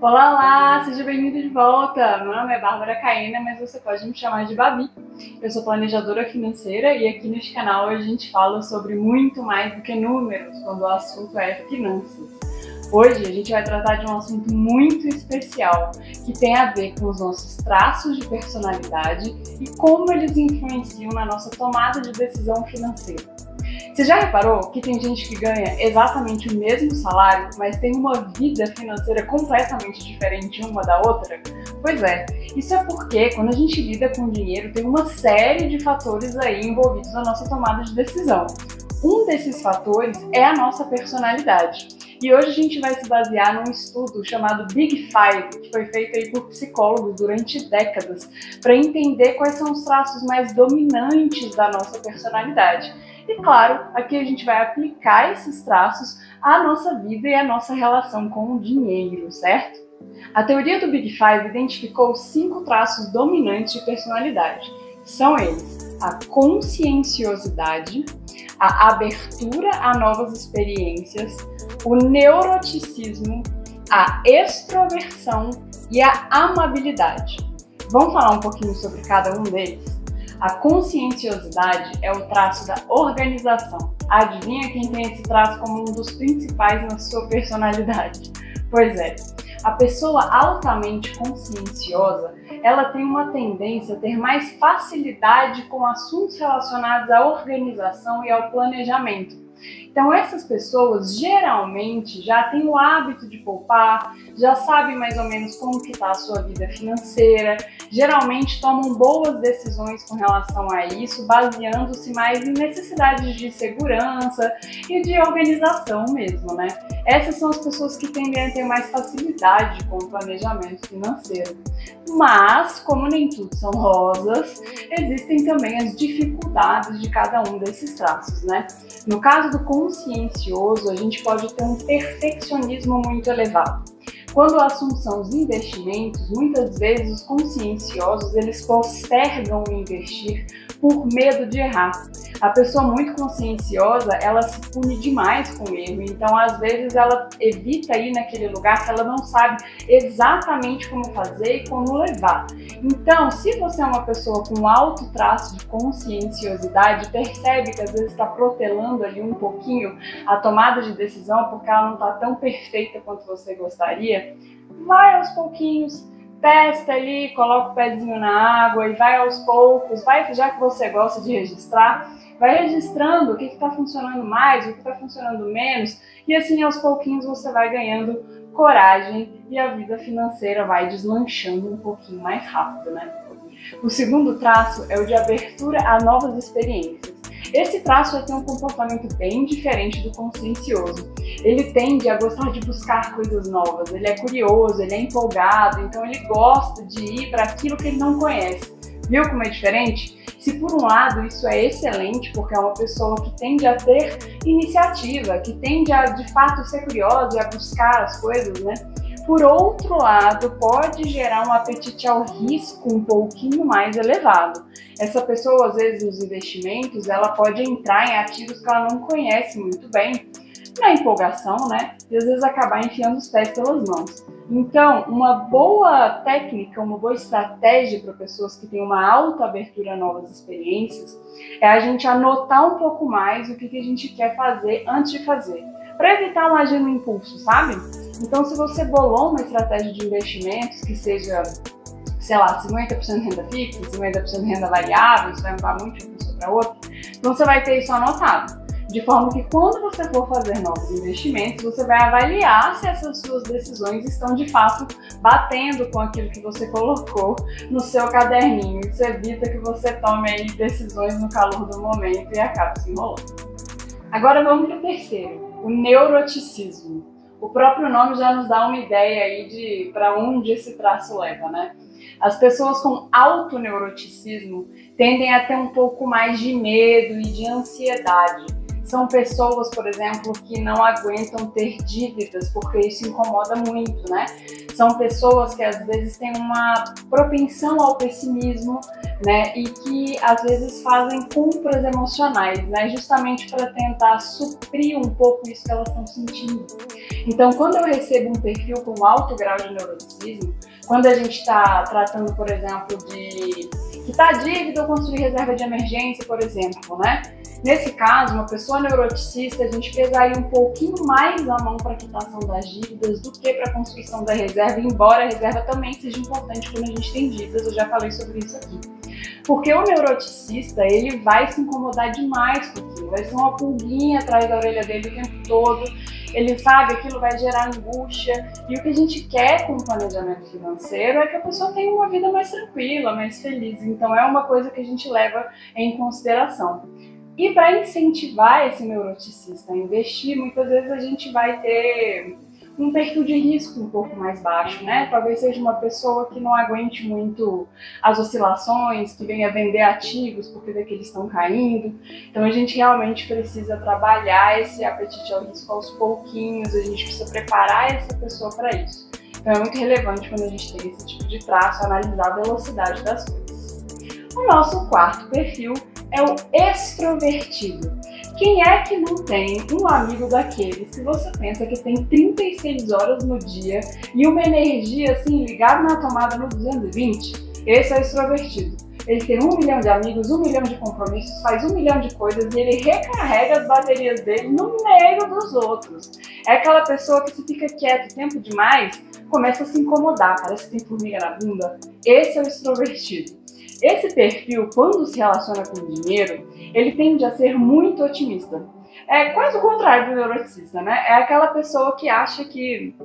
Olá, olá! Seja bem-vindo de volta! Meu nome é Bárbara Caena, mas você pode me chamar de Babi. Eu sou planejadora financeira e aqui neste canal a gente fala sobre muito mais do que números quando o assunto é finanças. Hoje a gente vai tratar de um assunto muito especial que tem a ver com os nossos traços de personalidade e como eles influenciam na nossa tomada de decisão financeira. Você já reparou que tem gente que ganha exatamente o mesmo salário, mas tem uma vida financeira completamente diferente uma da outra? Pois é, isso é porque quando a gente lida com dinheiro tem uma série de fatores aí envolvidos na nossa tomada de decisão. Um desses fatores é a nossa personalidade. E hoje a gente vai se basear num estudo chamado Big Five, que foi feito aí por psicólogos durante décadas, para entender quais são os traços mais dominantes da nossa personalidade. E claro, aqui a gente vai aplicar esses traços à nossa vida e à nossa relação com o dinheiro, certo? A teoria do Big Five identificou 5 traços dominantes de personalidade. São eles: a conscienciosidade, a abertura a novas experiências, o neuroticismo, a extroversão e a amabilidade. Vamos falar um pouquinho sobre cada um deles? A conscienciosidade é o traço da organização. Adivinha quem tem esse traço como um dos principais na sua personalidade? Pois é, a pessoa altamente conscienciosa, ela tem uma tendência a ter mais facilidade com assuntos relacionados à organização e ao planejamento. Então essas pessoas geralmente já têm o hábito de poupar, já sabem mais ou menos como que está a sua vida financeira, geralmente tomam boas decisões com relação a isso, baseando-se mais em necessidades de segurança e de organização mesmo, né? Essas são as pessoas que tendem a ter mais facilidade com o planejamento financeiro. Mas, como nem tudo são rosas, existem também as dificuldades de cada um desses traços, né? No caso do consciencioso, a gente pode ter um perfeccionismo muito elevado. Quando o assunto são os investimentos, muitas vezes os conscienciosos eles postergam o investir por medo de errar. A pessoa muito conscienciosa, ela se pune demais com o erro, então às vezes ela evita ir naquele lugar que ela não sabe exatamente como fazer e como levar. Então, se você é uma pessoa com alto traço de conscienciosidade, percebe que às vezes está protelando ali um pouquinho a tomada de decisão porque ela não está tão perfeita quanto você gostaria, vai aos pouquinhos, testa ali, coloca o pezinho na água e vai aos poucos, já que você gosta de registrar, vai registrando o que está funcionando mais, o que está funcionando menos, e assim aos pouquinhos você vai ganhando coragem e a vida financeira vai deslanchando um pouquinho mais rápido, né? O segundo traço é o de abertura a novas experiências. Esse traço vai ter um comportamento bem diferente do consciencioso. Ele tende a gostar de buscar coisas novas, ele é curioso, ele é empolgado, então ele gosta de ir para aquilo que ele não conhece. Viu como é diferente? Se por um lado isso é excelente, porque é uma pessoa que tende a ter iniciativa, que tende a de fato ser curiosa e a buscar as coisas, né? Por outro lado, pode gerar um apetite ao risco um pouquinho mais elevado. Essa pessoa, às vezes, nos investimentos, ela pode entrar em ativos que ela não conhece muito bem, na empolgação, né? E às vezes acabar enfiando os pés pelas mãos. Então, uma boa técnica, uma boa estratégia para pessoas que têm uma alta abertura a novas experiências é a gente anotar um pouco mais o que a gente quer fazer antes de fazer, para evitar um agir no impulso, sabe? Então, se você bolou uma estratégia de investimentos que seja, sei lá, 50% renda fixa, 50% renda variável, isso vai mudar muito de uma pessoa para outra, então você vai ter isso anotado. De forma que quando você for fazer novos investimentos, você vai avaliar se essas suas decisões estão de fato batendo com aquilo que você colocou no seu caderninho. Isso evita que você tome aí decisões no calor do momento e acabe se enrolando. Agora vamos para o terceiro, o neuroticismo. O próprio nome já nos dá uma ideia aí de para onde esse traço leva, né? As pessoas com alto neuroticismo tendem a ter um pouco mais de medo e de ansiedade. São pessoas, por exemplo, que não aguentam ter dívidas, porque isso incomoda muito, né? São pessoas que às vezes têm uma propensão ao pessimismo, né, e que às vezes fazem compras emocionais, né, justamente para tentar suprir um pouco isso que elas estão sentindo. Então, quando eu recebo um perfil com alto grau de neuroticismo, quando a gente está tratando, por exemplo, de quitar dívida ou construir reserva de emergência, por exemplo, né? Nesse caso, uma pessoa neuroticista, a gente pesaria um pouquinho mais a mão para a quitação das dívidas do que para a construção da reserva, embora a reserva também seja importante quando a gente tem dívidas, eu já falei sobre isso aqui. Porque o neuroticista, ele vai se incomodar demais com aquilo, vai ser uma pulguinha atrás da orelha dele o tempo todo, ele sabe que aquilo vai gerar angústia, e o que a gente quer com o planejamento financeiro é que a pessoa tenha uma vida mais tranquila, mais feliz, então é uma coisa que a gente leva em consideração. E para incentivar esse neuroticista a investir, muitas vezes a gente vai ter um perfil de risco um pouco mais baixo, né? Talvez seja uma pessoa que não aguente muito as oscilações, que venha vender ativos porque vê que eles estão caindo. Então a gente realmente precisa trabalhar esse apetite ao risco aos pouquinhos, a gente precisa preparar essa pessoa para isso. Então é muito relevante quando a gente tem esse tipo de traço, analisar a velocidade das coisas. O nosso quarto perfil é o extrovertido. Quem é que não tem um amigo daqueles que você pensa que tem 36 horas no dia e uma energia assim ligada na tomada no 220? Esse é o extrovertido. Ele tem 1 milhão de amigos, 1 milhão de compromissos, faz 1 milhão de coisas e ele recarrega as baterias dele no meio dos outros. É aquela pessoa que se fica quieto tempo demais, começa a se incomodar, parece que tem formiga na bunda. Esse é o extrovertido. Esse perfil, quando se relaciona com o dinheiro, ele tende a ser muito otimista. É quase o contrário do neuroticista, né? É aquela pessoa que acha que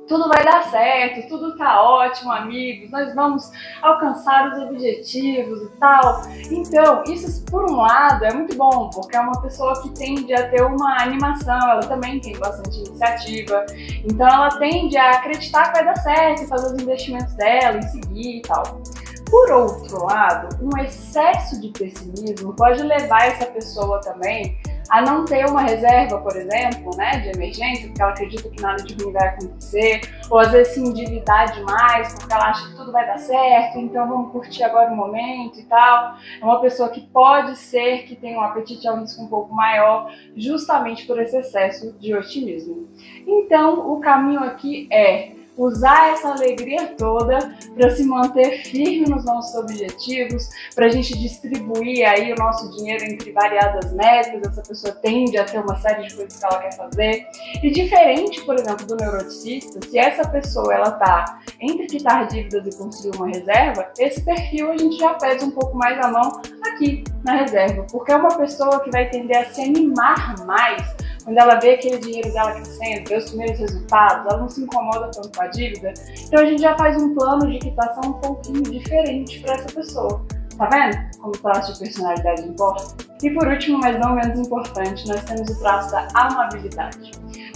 tudo vai dar certo, tudo tá ótimo, amigos, nós vamos alcançar os objetivos e tal. Então, isso por um lado é muito bom, porque é uma pessoa que tende a ter uma animação, ela também tem bastante iniciativa, então ela tende a acreditar que vai dar certo, fazer os investimentos dela, e seguir e tal. Por outro lado, um excesso de pessimismo pode levar essa pessoa também a não ter uma reserva, por exemplo, né, de emergência, porque ela acredita que nada de ruim vai acontecer, ou às vezes se endividar demais, porque ela acha que tudo vai dar certo, então vamos curtir agora o momento e tal. É uma pessoa que pode ser que tenha um apetite ao risco um pouco maior, justamente por esse excesso de otimismo. Então, o caminho aqui é usar essa alegria toda para se manter firme nos nossos objetivos, para a gente distribuir aí o nosso dinheiro entre variadas metas. Essa pessoa tende a ter uma série de coisas que ela quer fazer. E diferente, por exemplo, do neuroticista, se essa pessoa ela tá entre quitar dívidas e construir uma reserva, esse perfil a gente já pesa um pouco mais a mão aqui na reserva, porque é uma pessoa que vai tender a se animar mais quando ela vê aquele dinheiro dela crescendo, vê os primeiros resultados, ela não se incomoda tanto com a dívida. Então a gente já faz um plano de quitação um pouquinho diferente para essa pessoa. Tá vendo como o traço de personalidade importa? E por último, mas não menos importante, nós temos o traço da amabilidade.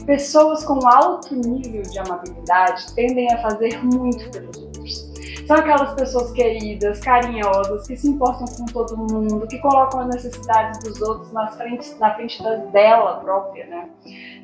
Pessoas com alto nível de amabilidade tendem a fazer muito pelos outros. São aquelas pessoas queridas, carinhosas, que se importam com todo mundo, que colocam as necessidades dos outros na frente das dela própria, né?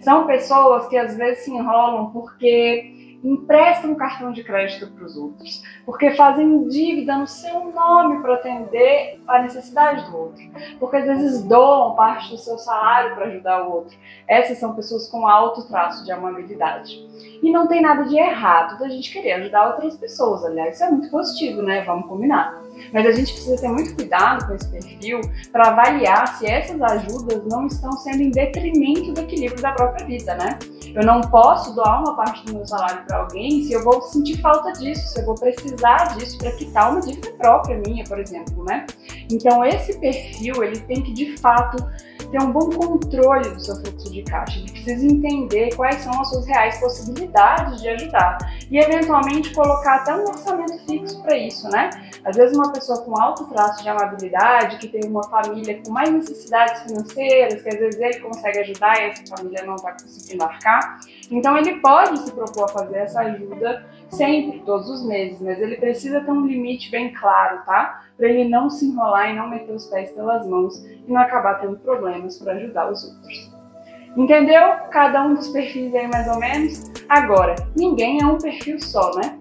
São pessoas que às vezes se enrolam porque emprestam cartão de crédito para os outros, porque fazem dívida no seu nome para atender a necessidade do outro, porque às vezes doam parte do seu salário para ajudar o outro. Essas são pessoas com alto traço de amabilidade. E não tem nada de errado da gente querer ajudar outras pessoas, aliás, isso é muito positivo, né? Vamos combinar. Mas a gente precisa ter muito cuidado com esse perfil para avaliar se essas ajudas não estão sendo em detrimento do equilíbrio da própria vida, né? Eu não posso doar uma parte do meu salário para alguém se eu vou sentir falta disso, se eu vou precisar disso para quitar uma dívida própria minha, por exemplo, né? Então esse perfil, ele tem que de fato ter um bom controle do seu fluxo de caixa, ele precisa entender quais são as suas reais possibilidades de ajudar e eventualmente colocar até um orçamento fixo para isso, né? Às vezes uma pessoa com alto traço de amabilidade, que tem uma família com mais necessidades financeiras, que às vezes ele consegue ajudar e essa família não está conseguindo arcar, então ele pode se propor a fazer essa ajuda sempre, todos os meses, mas ele precisa ter um limite bem claro, tá? Para ele não se enrolar e não meter os pés pelas mãos e não acabar tendo problemas para ajudar os outros. Entendeu? Cada um dos perfis aí mais ou menos. Agora, ninguém é um perfil só, né?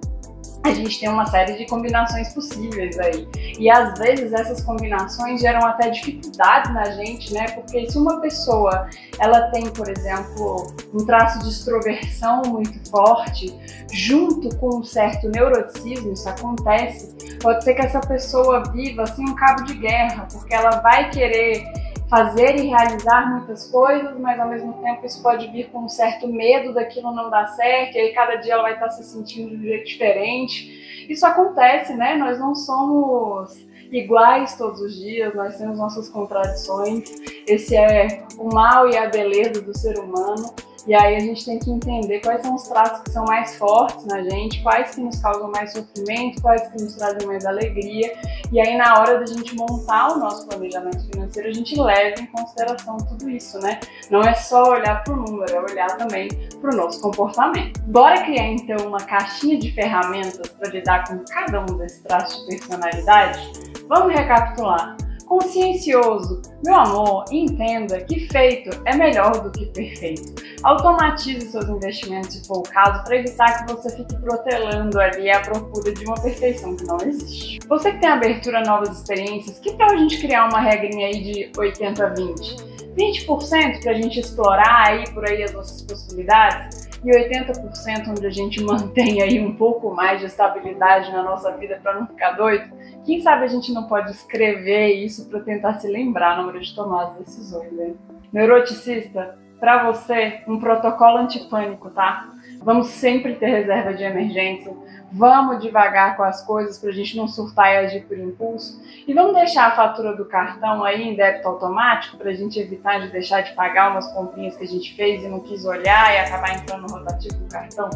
A gente tem uma série de combinações possíveis aí. E às vezes essas combinações geram até dificuldades na gente, né? Porque se uma pessoa, ela tem, por exemplo, um traço de extroversão muito forte, junto com um certo neuroticismo, isso acontece, pode ser que essa pessoa viva assim um cabo de guerra, porque ela vai querer fazer e realizar muitas coisas, mas ao mesmo tempo isso pode vir com um certo medo daquilo não dar certo, e aí cada dia ela vai estar se sentindo de um jeito diferente. Isso acontece, né? Nós não somos iguais todos os dias, nós temos nossas contradições. Esse é o mal e a beleza do ser humano. E aí a gente tem que entender quais são os traços que são mais fortes na gente, quais que nos causam mais sofrimento, quais que nos trazem mais alegria. E aí na hora da gente montar o nosso planejamento financeiro, a gente leva em consideração tudo isso, né? Não é só olhar para o número, é olhar também para o nosso comportamento. Bora criar então uma caixinha de ferramentas para lidar com cada um desses traços de personalidade? Vamos recapitular. Consciencioso. Meu amor, entenda que feito é melhor do que perfeito. Automatize seus investimentos se for o caso para evitar que você fique protelando ali à procura de uma perfeição que não existe. Você que tem abertura a novas experiências, que tal a gente criar uma regrinha aí de 80-20? 20% para a gente explorar aí por aí as nossas possibilidades e 80% onde a gente mantém aí um pouco mais de estabilidade na nossa vida para não ficar doido. Quem sabe a gente não pode escrever isso para tentar se lembrar na hora de tomar as decisões, né? Neuroticista, para você, um protocolo antipânico, tá? Vamos sempre ter reserva de emergência, vamos devagar com as coisas para a gente não surtar e agir por impulso, e vamos deixar a fatura do cartão aí em débito automático para a gente evitar de deixar de pagar umas comprinhas que a gente fez e não quis olhar e acabar entrando no rotativo do cartão.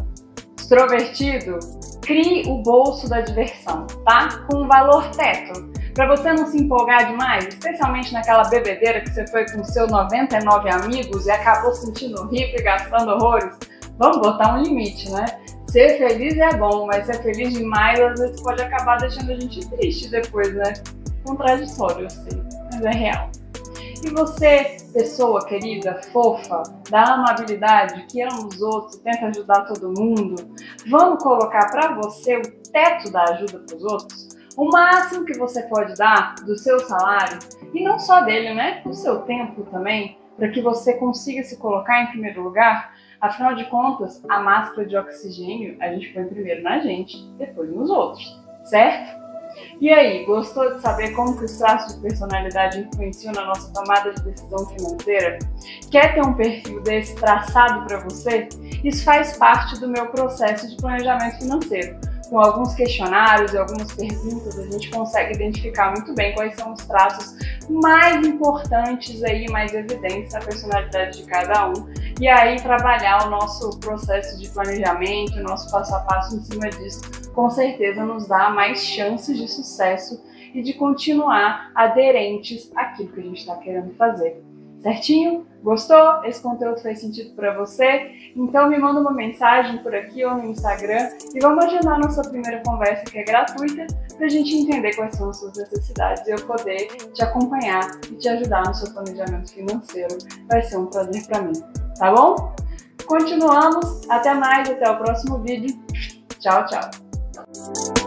Extrovertido, crie o bolso da diversão, tá? Com um valor teto. Para você não se empolgar demais, especialmente naquela bebedeira que você foi com seus 99 amigos e acabou sentindo rico e gastando horrores, vamos botar um limite, né? Ser feliz é bom, mas ser feliz demais às vezes pode acabar deixando a gente triste depois, né? Contraditório, eu sei, mas é real. E você, pessoa querida, fofa, da amabilidade, que ama os outros, tenta ajudar todo mundo, vamos colocar para você o teto da ajuda para os outros? O máximo que você pode dar do seu salário, e não só dele, né? Do seu tempo também, para que você consiga se colocar em primeiro lugar. Afinal de contas, a máscara de oxigênio a gente põe primeiro na gente, depois nos outros, certo? E aí, gostou de saber como que os traços de personalidade influenciam na nossa tomada de decisão financeira? Quer ter um perfil desse traçado para você? Isso faz parte do meu processo de planejamento financeiro. Com alguns questionários e algumas perguntas, a gente consegue identificar muito bem quais são os traços mais importantes aí, mais evidentes na personalidade de cada um. E aí trabalhar o nosso processo de planejamento, o nosso passo a passo em cima disso, com certeza nos dá mais chances de sucesso e de continuar aderentes àquilo que a gente está querendo fazer. Certinho? Gostou? Esse conteúdo fez sentido para você? Então me manda uma mensagem por aqui ou no Instagram e vamos agendar nossa primeira conversa, que é gratuita, para a gente entender quais são as suas necessidades e eu poder te acompanhar e te ajudar no seu planejamento financeiro. Vai ser um prazer para mim, tá bom? Continuamos, até mais, até o próximo vídeo. Tchau, tchau!